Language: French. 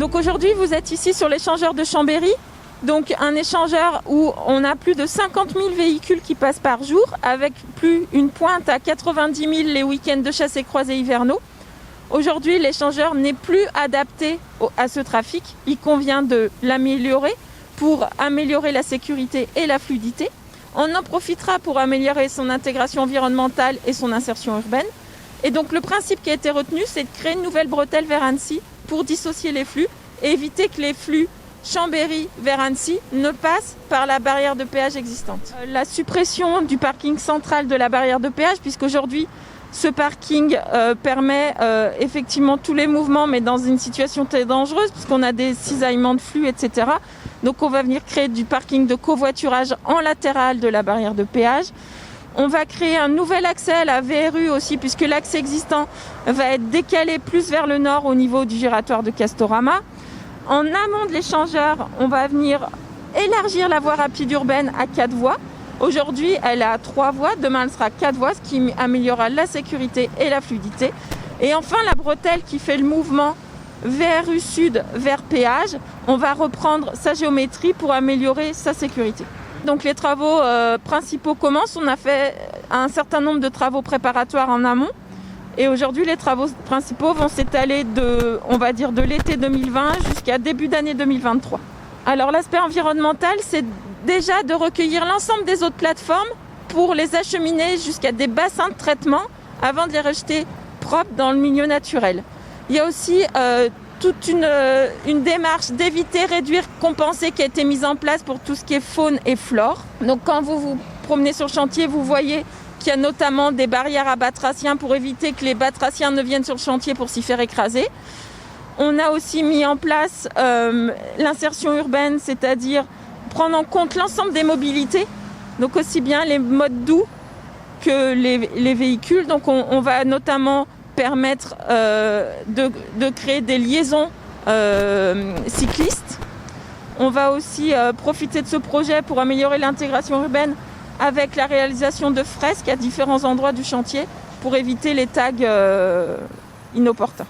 Donc aujourd'hui, vous êtes ici sur l'échangeur de Chambéry. Donc un échangeur où on a plus de 50 000 véhicules qui passent par jour, avec une pointe à 90 000 les week-ends de chasse et croisés hivernaux. Aujourd'hui, l'échangeur n'est plus adapté à ce trafic. Il convient de l'améliorer pour améliorer la sécurité et la fluidité. On en profitera pour améliorer son intégration environnementale et son insertion urbaine. Et donc le principe qui a été retenu, c'est de créer une nouvelle bretelle vers Annecy pour dissocier les flux et éviter que les flux Chambéry vers Annecy ne passent par la barrière de péage existante. La suppression du parking central de la barrière de péage, puisqu'aujourd'hui ce parking permet effectivement tous les mouvements, mais dans une situation très dangereuse, puisqu'on a des cisaillements de flux, etc. Donc on va venir créer du parking de covoiturage en latéral de la barrière de péage. On va créer un nouvel accès à la VRU aussi, puisque l'accès existant va être décalé plus vers le nord au niveau du giratoire de Castorama. En amont de l'échangeur, on va venir élargir la voie rapide urbaine à 4 voies. Aujourd'hui, elle est à 3 voies. Demain, elle sera 4 voies, ce qui améliorera la sécurité et la fluidité. Et enfin, la bretelle qui fait le mouvement VRU Sud vers péage, on va reprendre sa géométrie pour améliorer sa sécurité. Donc les travaux principaux commencent. On a fait un certain nombre de travaux préparatoires en amont. Et aujourd'hui, les travaux principaux vont s'étaler de l'été 2020 jusqu'à début d'année 2023. Alors l'aspect environnemental, c'est déjà de recueillir l'ensemble des autres plateformes pour les acheminer jusqu'à des bassins de traitement avant de les rejeter propres dans le milieu naturel. Il y a aussi toute une démarche d'éviter, réduire, compenser qui a été mise en place pour tout ce qui est faune et flore. Donc quand vous vous promenez sur le chantier, vous voyez qu'il y a notamment des barrières à batraciens pour éviter que les batraciens ne viennent sur le chantier pour s'y faire écraser. On a aussi mis en place l'insertion urbaine, c'est-à-dire prendre en compte l'ensemble des mobilités, donc aussi bien les modes doux que les véhicules. Donc on va notamment permettre de créer des liaisons cyclistes. On va aussi profiter de ce projet pour améliorer l'intégration urbaine avec la réalisation de fresques à différents endroits du chantier pour éviter les tags inopportuns.